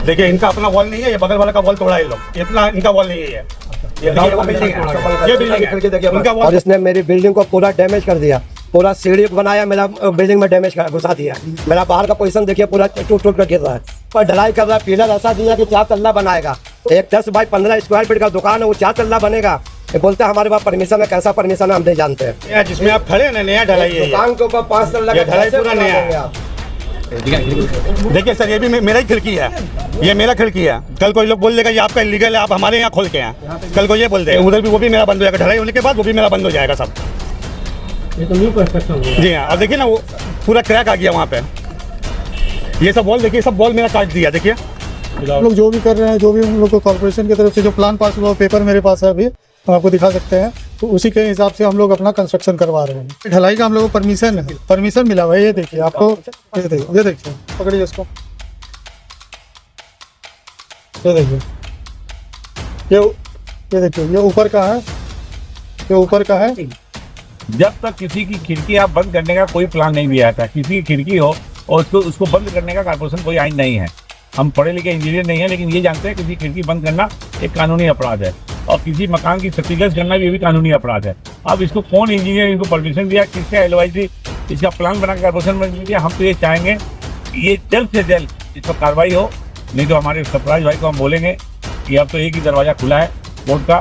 देखिए इनका अपना वॉल नहीं है, ये बगल वाला का वॉल तोड़ा है लोग, इतना इनका वॉल नहीं है ये बिल्डिंग है इनका वॉल। और इसने मेरी बिल्डिंग को पूरा डैमेज कर दिया, पूरा सीढ़ी बनाया, मेरा बिल्डिंग में डैमेज घुसा दिया। मेरा बाहर का पोजीशन देखिए पूरा टूट कर गिर रहा है, पर ढलाई कर रहा है, पिलर ऐसा दिया कि 4 तल्ला बनाएगा। एक 10 बाई 15 स्क्वायर फीट का दुकान है, वो 4 तल्ला बनेगा। ये बोलते हैं हमारे पास परमिशन है, कैसा परमिशन है हम नहीं जानते हैं। जिसमें आप खड़े हैं ना, नया ढलाई है, दुकान के ऊपर 5 तल्ला का ढलाई पूरा नया है। देखिए सर, ये भी मेरा ही खिड़की है, ये मेरा खिड़की है। कल कोई लोग बोल देगा ये आपका इलीगल है, आप हमारे यहाँ खोल के हैं, कल को ये बोल दे उधर भी, वो भी मेरा बंद हो जाएगा। ढलाई होने के बाद वो भी मेरा बंद हो जाएगा सब। ये तो न्यू कंस्ट्रक्शन है। जी हाँ, और देखिए ना वो पूरा क्रैक आ गया वहाँ पे, ये सब वॉल देखिए, सब वॉल मेरा काट दिया। देखिए हम लोग जो भी कर रहे हैं, जो भी हम लोग को कॉर्पोरेशन की तरफ से जो प्लान पास हुआ, पेपर मेरे पास है, अभी हम आपको दिखा सकते हैं, तो उसी के हिसाब से हम लोग अपना कंस्ट्रक्शन करवा रहे हैं। ढलाई का हम लोग को परमिशन मिला हुआ है। ये देखिए आपको, ये देखिए पकड़िए इसको, ये देखिए, ये देखिए, ये ऊपर का है, ये ऊपर का है। जब तक किसी की खिड़की आप बंद करने का कोई प्लान नहीं भी आता, किसी की खिड़की हो और उसको बंद करने का कॉर्पोरेशन कोई आइन नहीं है। हम पढ़े लिखे इंजीनियर नहीं है, लेकिन ये जानते हैं किसी खिड़की बंद करना एक कानूनी अपराध है, और किसी मकान की क्षतिग्रस्त करना भी कानूनी अपराध है। अब इसको कौन इंजीनियर इनको परमिशन दिया, किसका एडवाइजरी, इसका प्लान बना कॉर्पोरेशन में दिया। हम तो ये चाहेंगे ये जल्द से जल्द इस पर कार्रवाई हो, नहीं तो हमारे सरफराज भाई को हम बोलेंगे कि अब तो एक ही दरवाज़ा खुला है कोर्ट का,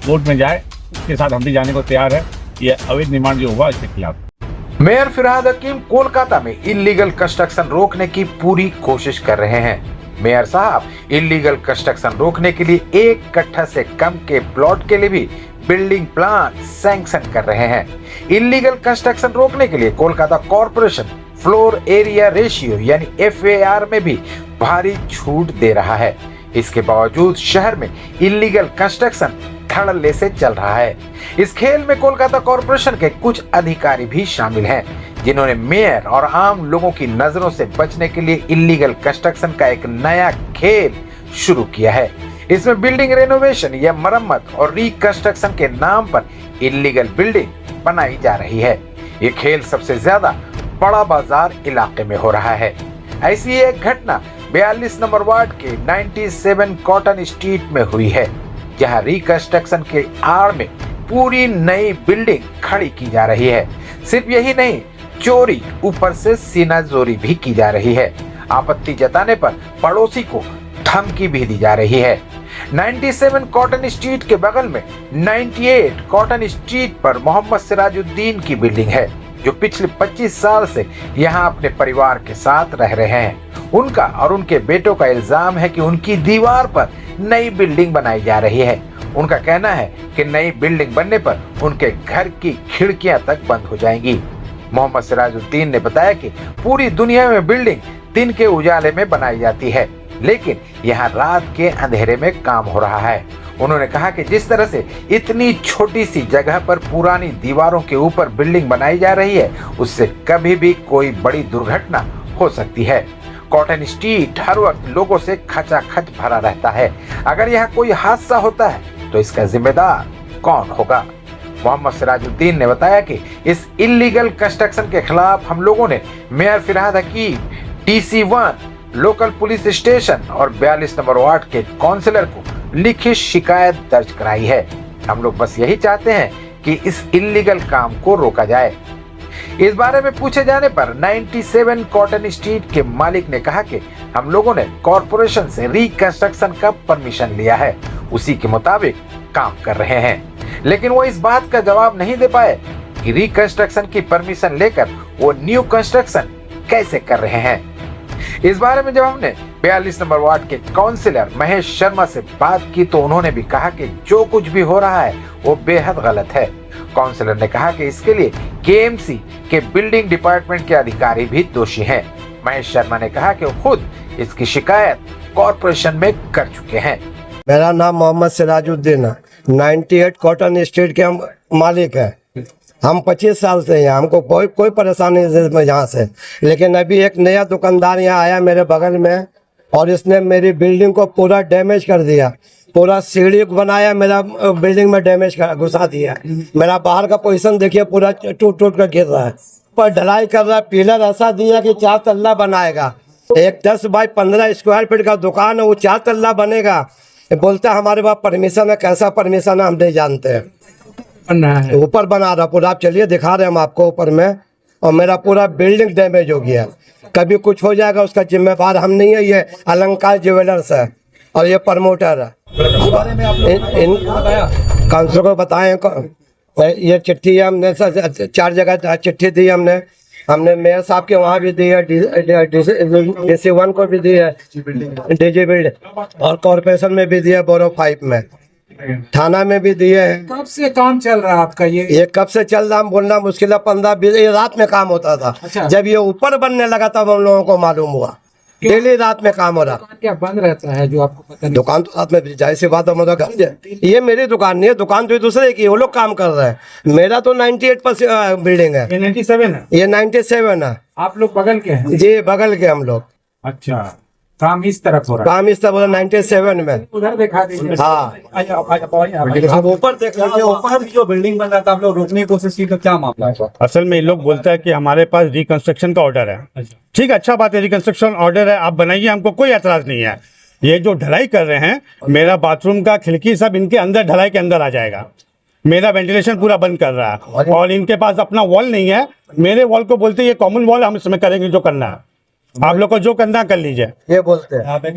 कोर्ट में जाए, उसके साथ हम भी जाने को तैयार है। ये अवैध निर्माण जो हुआ इसके खिलाफ। मेयर फिरहाद हकीम कोलकाता में इल्लीगल कंस्ट्रक्शन रोकने की पूरी कोशिश कर रहे हैं। मेयर साहब इल्लीगल कंस्ट्रक्शन रोकने के लिए 1 कट्ठा से कम के प्लॉट के लिए भी बिल्डिंग प्लान सैंक्शन कर रहे हैं। इल्लीगल कंस्ट्रक्शन रोकने के लिए Kolkata corporation floor area ratio यानी FAR में भी भारी छूट दे रहा है। इसके बावजूद शहर में इल्लीगल कंस्ट्रक्शन धड़ल्ले से चल रहा है। इस खेल में कोलकाता कॉर्पोरेशन के कुछ अधिकारी भी शामिल हैं, जिन्होंने मेयर और आम लोगों की नजरों से बचने के लिए इल्लीगल कंस्ट्रक्शन का एक नया खेल शुरू किया है। इसमें बिल्डिंग रेनोवेशन या मरम्मत और रिकंस्ट्रक्शन के नाम पर इल्लीगल बिल्डिंग बनाई जा रही है। ये खेल सबसे ज्यादा बड़ा बाजार इलाके में हो रहा है। ऐसी एक घटना 42 नंबर वार्ड के 97 कॉटन स्ट्रीट में हुई है, जहां रिकंस्ट्रक्शन के आड़ में पूरी नई बिल्डिंग खड़ी की जा रही है। सिर्फ यही नहीं, चोरी ऊपर से सीनाजोरी भी की जा रही है। आपत्ति जताने पर पड़ोसी को धमकी भी दी जा रही है। 97 कॉटन स्ट्रीट के बगल में 98 कॉटन स्ट्रीट पर मोहम्मद सिराजुद्दीन की बिल्डिंग है, जो पिछले 25 साल से यहाँ अपने परिवार के साथ रह रहे हैं। उनका और उनके बेटों का इल्जाम है कि उनकी दीवार पर नई बिल्डिंग बनाई जा रही है। उनका कहना है कि नई बिल्डिंग बनने पर उनके घर की खिड़कियां तक बंद हो जाएंगी। मोहम्मद सिराजुद्दीन ने बताया कि पूरी दुनिया में बिल्डिंग दिन के उजाले में बनाई जाती है, लेकिन यहाँ रात के अंधेरे में काम हो रहा है। उन्होंने कहा कि जिस तरह से इतनी छोटी सी जगह पर पुरानी दीवारों के ऊपर बिल्डिंग बनाई जा रही है, उससे कभी भी कोई बड़ी दुर्घटना हो सकती है। कॉटन स्ट्रीट हर वक्त लोगों से खचाखच भरा रहता है। अगर यहाँ कोई हादसा होता है तो इसका जिम्मेदार कौन होगा? मोहम्मद सिराजुद्दीन ने बताया कि इस इल्लीगल कंस्ट्रक्शन के खिलाफ हम लोगों ने mayor Firhad Hakim, DC1, local police station और 42 नंबर वार्ड के काउंसिलर को लिखित शिकायत दर्ज कराई है। हम लोग बस यही चाहते हैं कि इस इल्लीगल काम को रोका जाए। इस बारे में पूछे जाने पर 97 कॉटन स्ट्रीट के मालिक ने कहा कि हम लोगों ने कॉर्पोरेशन से रिकंस्ट्रक्शन का परमिशन लिया है, उसी के मुताबिक काम कर रहे हैं। लेकिन वो इस बात का जवाब नहीं दे पाए कि रिकंस्ट्रक्शन की परमिशन लेकर वो न्यू कंस्ट्रक्शन कैसे कर रहे हैं। इस बारे में जब हमने 42 नंबर वार्ड के काउंसिलर महेश शर्मा से बात की तो उन्होंने भी कहा कि जो कुछ भी हो रहा है वो बेहद गलत है। काउंसिलर ने कहा कि इसके लिए KMC के बिल्डिंग डिपार्टमेंट के अधिकारी भी दोषी हैं। महेश शर्मा ने कहा कि वो खुद इसकी शिकायत कॉर्पोरेशन में कर चुके हैं। मेरा नाम मोहम्मद सिराजुद्दीन है, 98 कॉटन स्ट्रीट के हम मालिक है। हम 25 साल से हैं, हमको कोई परेशानी नहीं यहाँ से। लेकिन अभी एक नया दुकानदार यहाँ आया मेरे बगल में, और इसने मेरी बिल्डिंग को पूरा डैमेज कर दिया, पूरा सीढ़ी बनाया, मेरा बिल्डिंग में डैमेज घुसा दिया। मेरा बाहर का पोजीशन देखिए पूरा टूट कर गिर रहा है, पर ढलाई कर रहा है, पिलर ऐसा दिया कि 4 तल्ला बनाएगा। एक 10 बाई 15 स्क्वायर फीट का दुकान है, वो 4 तल्ला बनेगा। बोलता है हमारे पास परमिशन है, कैसा परमिशन है हम नहीं जानते हैं। बन रहा है। ऊपर बना रहा पूरा, आप चलिए दिखा रहे हैं हम आपको ऊपर में। और मेरा पूरा बिल्डिंग डैमेज हो गया, कभी कुछ हो जाएगा उसका जिम्मेदार हम नहीं है, ये अलंकार ज्वेलर्स है और ये प्रमोटर है। इन काउंसिलर को बताएं, ये चिट्ठी हमने 4 जगह चिट्ठी दी हमने मेयर साहब के वहाँ भी दी है, DC1 को भी दी है, डीजी बिल्ड, और कॉर्पोरेशन में भी दिया, बोरो 5 में, थाना में भी दिए हैं। कब से काम चल रहा है आपका ये कब से चल रहा, हम बोलना मुश्किल है, 15-20 ये रात में काम होता था। अच्छा। जब ये ऊपर बनने लगा तब हम लोगों को मालूम हुआ, डेली रात में काम हो रहा। क्या बंद रहता है जो आपको पता नहीं? दुकान तो रात में जाहिर सी बात है, मेरा घर है, ये मेरी दुकान नहीं है, दुकान तो दूसरे की, वो लोग काम कर रहे हैं। मेरा तो 98% बिल्डिंग है, ये 97 है। ये 97 है। आप लोग बगल के हैं? जी बगल के हम लोग। अच्छा, काम इस तरफ हो रहा काम इस तरह 97 में। है। उधर दिखा दीजिए। हाँ अब ऊपर देख लीजिए, ऊपर जो बिल्डिंग बन रहा था आप लोग रोकने की कोशिश की, तो क्या मामला है? असल में ये लोग बोलता है कि हमारे पास रिकंस्ट्रक्शन का ऑर्डर है। ठीक है, अच्छा बात है, रिकंस्ट्रक्शन ऑर्डर है, आप बनाइए, हमको कोई एतराज नहीं है। ये जो ढलाई कर रहे हैं, मेरा बाथरूम का खिड़की सब इनके अंदर, ढलाई के अंदर आ जाएगा। मेरा वेंटिलेशन पूरा बंद कर रहा है, और इनके पास अपना वॉल नहीं है। मेरे वॉल को बोलते हैं ये कॉमन वॉल, हम इसमें करेंगे जो करना है, आप लोग को जो करना कर लीजिए। ये बोलते हैं यहाँ पे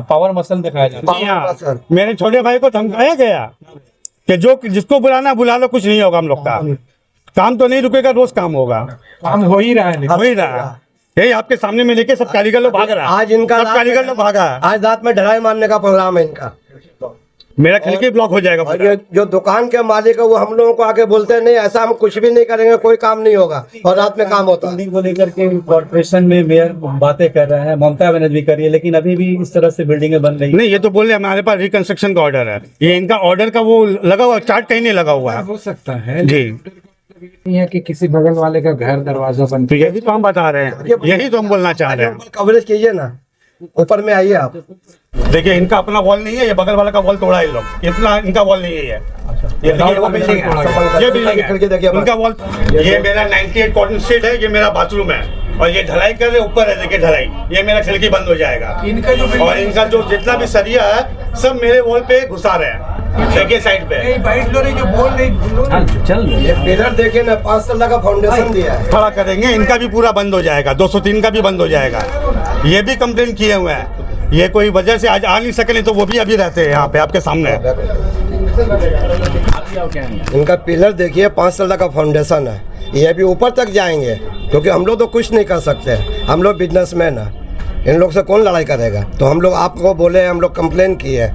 पावर मसल दिखाया जाता जी हाँ, मेरे छोटे भाई को धमकाया गया कि जो जिसको बुलाना बुला लो, कुछ नहीं होगा हम लोग का काम, तो नहीं रुकेगा, रोज काम होगा। काम हो ही रहा है। हो ही रहा है, यही आपके सामने में लेके सब कारीगर लोग भाग रहा है। आज इनका सब कारीगर लोग भागा है। आज रात में ढलाई मारने का प्रोग्राम है इनका। मेरा खिड़की ब्लॉक हो जाएगा और पूरा। ये जो दुकान के मालिक है वो हम लोगों को आके बोलते हैं नहीं ऐसा हम कुछ भी नहीं करेंगे, कोई काम नहीं होगा, और रात में काम होता है। बिल्डिंग को लेकर के कॉर्पोरेशन में मेयर बातें कर रहे हैं, ममता बनर्जी भी कर रही है, लेकिन अभी भी इस तरह से बिल्डिंगें बन रही है। नहीं, ये तो बोल रहे हमारे पास रिकंस्ट्रक्शन का ऑर्डर है, ये इनका ऑर्डर का वो लगा हुआ, चार्ट कहीं नहीं लगा हुआ है। हो सकता है जी, नहीं है कि किसी बगल वाले का घर दरवाजा बंद। तो यही तो हम बता रहे हैं, यही तो हम बोलना चाह रहे हैं। कवरेज कीजिए ना, ऊपर में आइए आप। देखिए, इनका अपना वॉल नहीं है, ये बगल वाला का वॉल तोड़ा है इन लोग, इतना इनका वॉल नहीं है ये। ये देखिए, वो बिल्डिंग है, ये बिल्डिंग है, उनका वॉल। ये मेरा 98 कॉटन स्ट्रीट है, ये मेरा बाथरूम है, और ये ढलाई कर रहे ऊपर है, देखिए ढलाई, ये मेरा खिड़की बंद हो जाएगा। इनका जो और इनका जो जितना भी सरिया है सब मेरे वॉल पे घुसा रहे हैं, देखिए साइड पे। बैठ लो नहीं, जो बोल नहीं चल ये पिलर देखिए ना, 5 तल्ला का फाउंडेशन दिया है। खड़ा करेंगे, इनका भी पूरा बंद हो जाएगा, 203 का भी बंद हो जाएगा। ये भी कंप्लेन किए हुए हैं, ये कोई वजह से आज आ नहीं सके, नहीं तो वो भी अभी रहते हैं यहाँ पे आपके सामने। इनका पिलर देखिए, 5 तल्ला का फाउंडेशन है, ये भी ऊपर तक जाएंगे, क्योंकि हम लोग तो कुछ नहीं कर सकते, हम लोग बिजनेसमैन है, इन लोग से कौन लड़ाई करेगा। तो हम लोग आपको बोले, हम लोग कंप्लेन किए,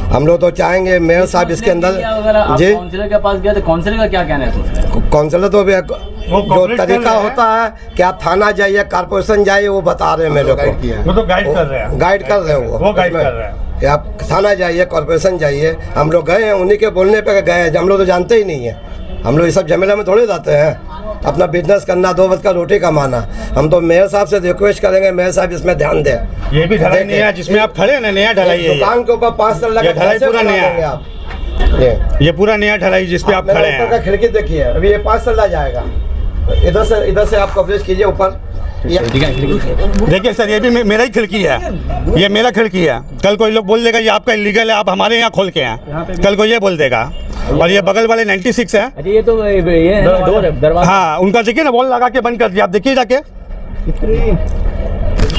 हम लोग तो चाहेंगे मेयर साहब इसके अंदर जी। काउंसिलर के पास गया तो काउंसिलर का क्या कहना है? काउंसिलर तो जो तरीका होता है कि आप थाना जाइए, कारपोरेशन जाइए, वो बता रहे हैं मेरे को, वो तो गाइड कर रहे हैं, गाइड कर रहे हैं वो गाइड कर रहे हैं कि आप थाना जाइए, कॉर्पोरेशन जाइए। हम लोग गए हैं, उन्हीं के बोलने पे गए हैं, हम लोग तो जानते ही नहीं है, हम लोग ये सब झमेला में थोड़े जाते हैं, अपना बिजनेस करना, 2 वक्त का रोटी कमाना। हम तो मेयर साहब से रिक्वेस्ट करेंगे, मेयर साहब इसमें ध्यान दें। ये भी ढलाई नहीं है जिसमें आप खड़े हैं ना, नया ढलाई है ये। दुकान के ऊपर 5 तल्ला का ये ढलाई कैसे पूरा बना नया देंगे है। आप? ये पूरा नया ढलाई जिसपे आप मेरे खड़े ऊपर का हैं। खिड़की देखिए, अभी ये 5 तल्ला जाएगा, इधर से आप कवरेज कीजिए ऊपर। देखिए सर, ये भी मेरा ही खिड़की है, ये मेरा खिड़की है। कल कोई लोग बोल देगा ये आपका इलीगल है, आप हमारे यहाँ खोल के हैं, कल को ये बोल देगा। और ये बगल वाले 96 है। अच्छा, ये तो ये डोर है, दरवाजा। हाँ, उनका देखिए ना, वॉल लगा के बंद कर दिया, आप देखिए जाके।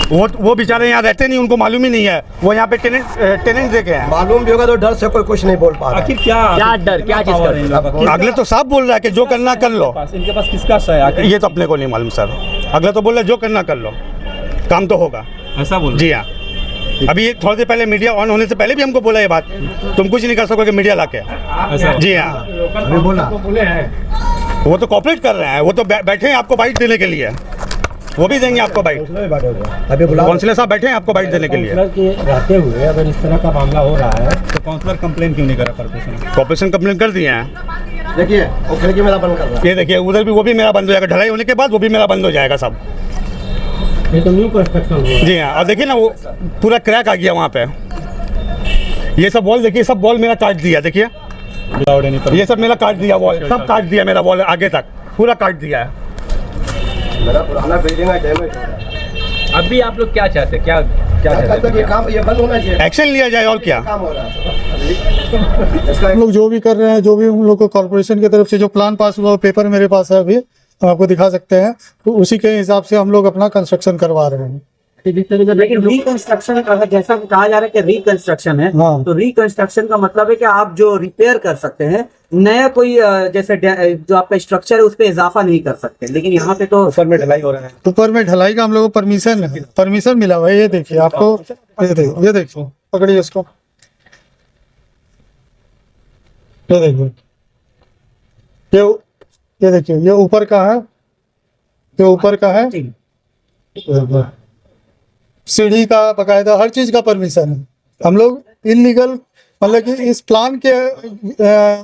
वो बेचारे यहाँ रहते नहीं, उनको मालूम ही नहीं है, वो यहाँ पे टेनेंट देखे हैं। मालूम भी होगा तो डर से कोई कुछ नहीं बोल पा रहा है। आखिर क्या डर, क्या चीज कर रहे हैं? अगले तो साफ बोल रहा है कि जो करना कर लो। इनके पास किसका सही है? ये तो अपने को नहीं मालूम सर, अगला तो बोल रहा है जो करना कर लो, काम तो होगा। ऐसा बोल जी हाँ, अभी ये थोड़ी देर पहले मीडिया ऑन होने से पहले भी हमको बोला ये बात, तुम कुछ नहीं कर सकोगे मीडिया लाके। जी हाँ, अभी बोले हैं। वो तो कॉपरेट कर रहे हैं, वो तो बैठे हैं आपको बाइट देने के लिए, वो भी देंगे आपको बाइट। अभी बुला काउंसिलर साहब बैठे हैं आपको बाइट देने के लिए। रहते हुए अगर इस तरह का मामला हो रहा है तो काउंसलर कंप्लेन क्यों नहीं करा कॉर्पोरेशन? कॉर्पोरेशन कंप्लेन कर दिए हैं। देखिए, वो खिड़की मेरा बंद कर रहा है। ये देखिए, उधर भी वो भी मेरा बंद हो जाएगा, ढलाई होने के बाद वो भी मेरा बंद हो जाएगा सब। ये तो न्यू कंस्ट्रक्शन हुआ। जी हाँ, और देखिए ना, वो पूरा क्रैक आ गया वहाँ पे। ये सब वॉल देखिए, सब वॉल मेरा काट दिया, देखिए ये सब मेरा काट दिया, वॉल सब काट दिया, मेरा वॉल आगे तक पूरा काट दिया है। मेरा पुराना बिल्डिंग है, डैमेज हो रहा है। अभी आप लोग क्या चाहते हैं, क्या क्या कब चाहते तक ये काम ये बंद होना चाहिए, एक्शन लिया जाए और क्या। काम हो रहा है इसका हम लोग जो भी कर रहे हैं, जो भी हम लोग को कॉर्पोरेशन की तरफ से जो प्लान पास हुआ, पेपर मेरे पास है अभी, हम आपको दिखा सकते हैं, तो उसी के हिसाब से हम लोग अपना कंस्ट्रक्शन करवा रहे हैं। लेकिन रिकंस्ट्रक्शन अगर जैसा कहा जा रहा है कि रिकंस्ट्रक्शन है, हाँ। तो रिकंस्ट्रक्शन का मतलब है कि आप जो रिपेयर कर सकते हैं, नया कोई जैसे जो आपका स्ट्रक्चर है उस पर इजाफा नहीं कर सकते, लेकिन यहाँ पे तो ऊपर में ढलाई हो रहा है। ऊपर में ढलाई का हम लोग को परमिशन मिला हुआ है। ये देखिए आपको, ये देखिए, पकड़िए इसको, ये देखिए, ये देखिए, ये ऊपर का है, ये ऊपर का है, सीढ़ी का बकायदा हर चीज का परमिशन है। हम लोग इलीगल मतलब कि इस प्लान के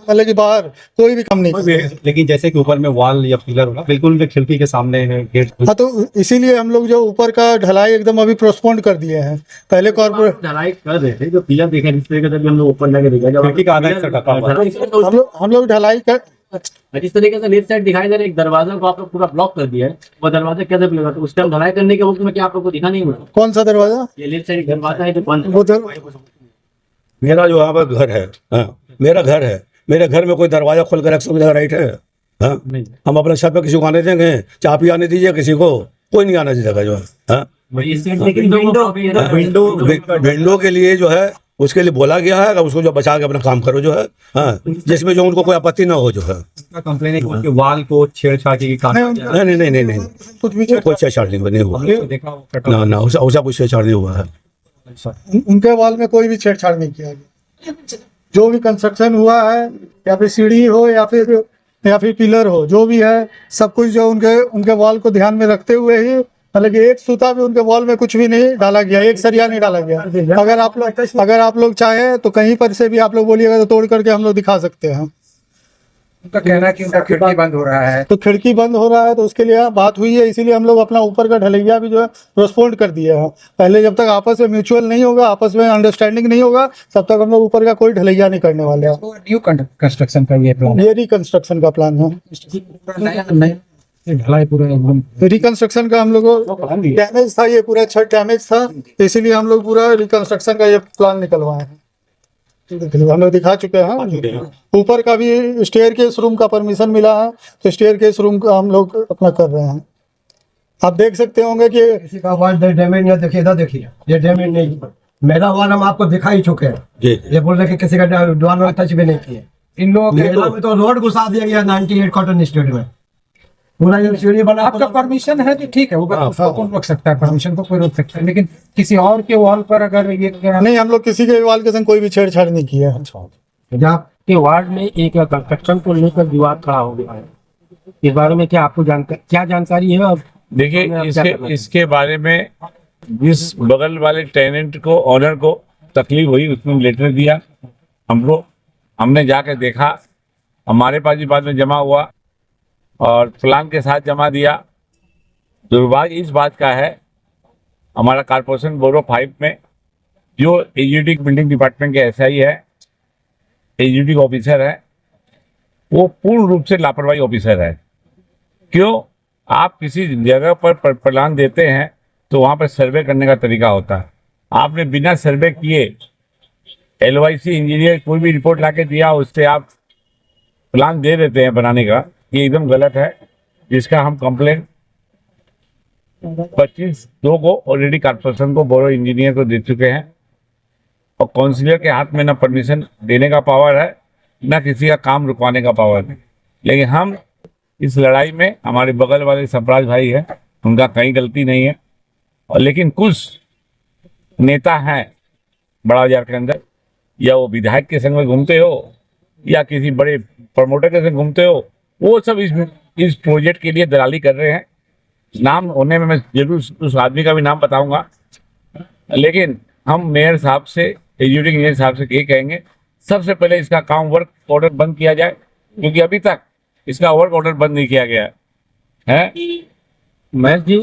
मतलब कि बाहर कोई भी काम नहीं किया। लेकिन जैसे कि ऊपर में वॉल या पिलर होगा, बिल्कुल उनके खिड़की के सामने है गेट। हाँ, तो इसीलिए हम लोग जो ऊपर का ढलाई एकदम अभी पोस्टपोन कर दिए हैं। पहले कॉर्पोरेट ढलाई कर रहे थे, जो पिलर देखे जिस तरीके से हम लोग ऊपर लगे देखा, जब खिड़की का आधा हिस्सा ढका हुआ है। हम लोग ढलाई कर, जिस तरीके से लेफ्ट साइड दिखाई दे रहा है, एक दरवाजा को आप लोग पूरा ब्लॉक कर दिया है, वो दरवाजा कैसे खुलेगा? तो उस टाइम ढलाई करने के वक्त में क्या आप लोग को दिखा नहीं मिला? कौन सा दरवाजा? ये लेफ्ट साइड दरवाजा है जो बंद है। वो दर- मेरा जो यहाँ पर घर है, हाँ, मेरा घर है, मेरे घर में कोई दरवाजा खोल कर रख सकता है, राइट है? हाँ, हम अपने छत पे किसी को आने देंगे? चाह पी आने दीजिए किसी को, कोई नहीं आना दीजिएगा जो है। हाँ, विंडो के लिए जो है उसके लिए बोला गया है, उसको जो बचा के अपना काम करो जो है। हाँ, जिसमें जो उनको कोई आपत्ति ना हो जो है। कंप्लेन है कि वॉल को छेड़छाड़ की नहीं, कुछ भी कोई छेड़छाड़ नहीं हुआ। ना ना, ऐसा कोई छेड़छाड़ नहीं हुआ है। उनके वॉल में कोई भी छेड़छाड़ नहीं किया गया। जो भी कंस्ट्रक्शन हुआ है, या फिर सीढ़ी हो या फिर पिलर हो, जो भी है सब कुछ जो उनके वॉल को ध्यान में रखते हुए ही, मतलब कि एक सूता भी उनके वॉल में कुछ भी नहीं डाला गया, एक सरिया नहीं डाला गया। अगर आप लोग चाहें तो कहीं पर से भी आप लोग बोलिएगा तो तोड़ करके हम लोग दिखा सकते हैं। उनका कहना है कि उनका खिड़की बंद हो रहा है। तो खिड़की बंद हो रहा है तो उसके लिए बात हुई है, इसीलिए हम लोग अपना ऊपर का ढलैया भी जो है पोस्टपोन कर दिया है। पहले जब तक आपस में म्यूचुअल नहीं होगा, आपस में अंडरस्टैंडिंग नहीं होगा, तब तक हम लोग ऊपर का कोई ढलैया नहीं करने वाले हैं। तो न्यू कंस्ट्रक्शन का ये प्लान, ये रिकंस्ट्रक्शन का प्लान है। ढलाई पूरा एकदम रिकंस्ट्रक्शन का हम लोग को डैमेज था, ये पूरा छत डैमेज था, इसीलिए हम लोग पूरा रिकंस्ट्रक्शन का ये प्लान निकलवाए हैं। हम लोग दिखा चुके हैं। ऊपर का भी स्टेयर केस रूम का परमिशन मिला है, तो स्टेयर केस रूम का हम लोग अपना कर रहे हैं। आप देख सकते होंगे कि किसी का वॉल डैमेज नहीं, देखिए इधर देखिए, ये डैमेज नहीं। मेरा वॉल हम आपको दिखा ही चुके हैं। ये बोल रहे कि किसी का दीवार टच भी नहीं किए। इन लोगों मेला में तो रोड घुसा दिया गया 98 कॉटन स्टेट में, पूरा ये सीढ़ी बना। आपका परमिशन है तो ठीक है, वो कौन रोक सकता है? परमिशन तो कोई रोक सकता है, लेकिन किसी और के वॉल पर अगर ये नहीं, हम लोग किसी के वॉल के संग कोई भी छेड़छाड़ नहीं किया है। के वार्ड में एक कंस्ट्रक्शन को लेकर विवाद खड़ा हो गया है, इस बारे में क्या आपको क्या जानकारी है? अब देखिए, इसके बारे में जिस बगल वाले टेनेंट को, ऑनर को तकलीफ हुई, उसने लेटर दिया हमको, हमने जाके देखा, हमारे पास भी बाद में जमा हुआ और प्लान के साथ जमा दिया। दुर्भाग्य इस बात का है, हमारा कॉर्पोरेशन बोरो 5 में जो एग्जीक्यूटिव बिल्डिंग डिपार्टमेंट के SI है, एग्जीक्यूटिव ऑफिसर है, वो पूर्ण रूप से लापरवाही ऑफिसर है। क्यों? आप किसी जगह पर प्लान देते हैं तो वहाँ पर सर्वे करने का तरीका होता है। आपने बिना सर्वे किए LOIC इंजीनियर कोई भी रिपोर्ट लाके दिया, उससे आप प्लान दे देते हैं बनाने का, ये एकदम गलत है। जिसका हम कंप्लेंट 25/2 को ऑलरेडी कॉर्पोरेशन को, बोरो इंजीनियर को दे चुके हैं, और काउंसिलर के हाथ में ना परमिशन देने का पावर है, ना किसी का काम रुकवाने का पावर है। लेकिन हम इस लड़ाई में, हमारे बगल वाले सफराज भाई है, उनका कहीं गलती नहीं है, और लेकिन कुछ नेता हैं बड़ा बाजार के अंदर, या वो विधायक के संग में घूमते हो या किसी बड़े प्रमोटर के संग घूमते हो, वो सब इस प्रोजेक्ट के लिए दलाली कर रहे हैं। नाम होने में मैं जरूर उस आदमी का भी नाम बताऊंगा, लेकिन हम मेयर साहब से, एग्जीक्यूटिव इंजीनियर साहब से ये कहेंगे, सबसे पहले इसका काम वर्क ऑर्डर बंद किया जाए, क्योंकि अभी तक इसका वर्क ऑर्डर बंद नहीं किया गया है। महेश जी,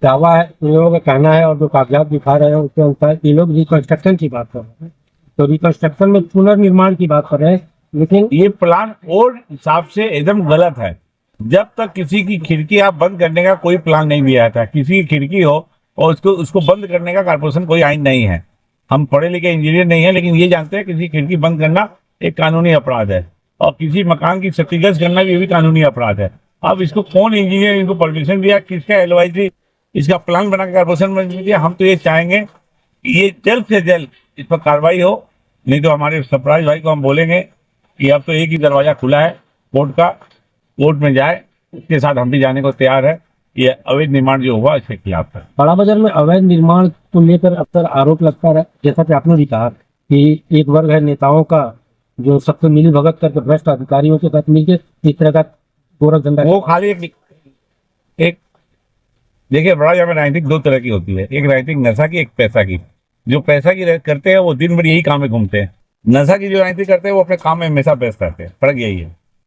दावा है, इन लोगों का कहना है और जो कागजात दिखा रहे हैं उसके अनुसार ये लोग रिकंस्ट्रक्शन की बात कर रहे हैं, तो रिकंस्ट्रक्शन में पुनर्निर्माण की बात कर रहे हैं, लेकिन ये प्लान और हिसाब से एकदम गलत है। जब तक किसी की खिड़की आप बंद करने का कोई प्लान नहीं दिया था, किसी की खिड़की हो और उसको उसको बंद करने का कारपोरेशन कोई आइन नहीं है। हम पढ़े लिखे इंजीनियर नहीं है, लेकिन ये जानते हैं किसी खिड़की बंद करना एक कानूनी अपराध है और किसी मकान की क्षतिग्रस्त करना भी कानूनी अपराध है। अब इसको कौन इंजीनियर इनको परमिशन दिया, किसका एडवाइजरी, इसका प्लान बना के कारपोरेशन में दिया। हम तो ये चाहेंगे कि ये जल्द से जल्द इस पर कार्रवाई हो, नहीं तो हमारे सरप्राइज भाई को हम बोलेंगे कि अब तो एक ही दरवाजा खुला है कोर्ट का, कोर्ट में जाए, उसके साथ हम भी जाने को तैयार है। ये अवैध निर्माण जो हुआ इसके खिलाफ है। बड़ा बाजार में अवैध निर्माण को लेकर अक्सर आरोप लगता है, जैसा कि आपने भी कहा कि एक वर्ग है नेताओं का जो सबसे मिली भगत करके भ्रष्ट अधिकारियों के साथ मिलकर इस तरह का गोरख धंधा। वो खाली एक देखिए, बड़ा बाजार में राजनीतिक दो तरह की होती है, एक राजनीतिक नशा की, एक पैसा की। जो पैसा की करते हैं वो दिन भर यही काम में घूमते हैं, नशा की जो राजनीति करते हैं वो अपने काम में हमेशा व्यस्त रहते हैं। फर्क यही है।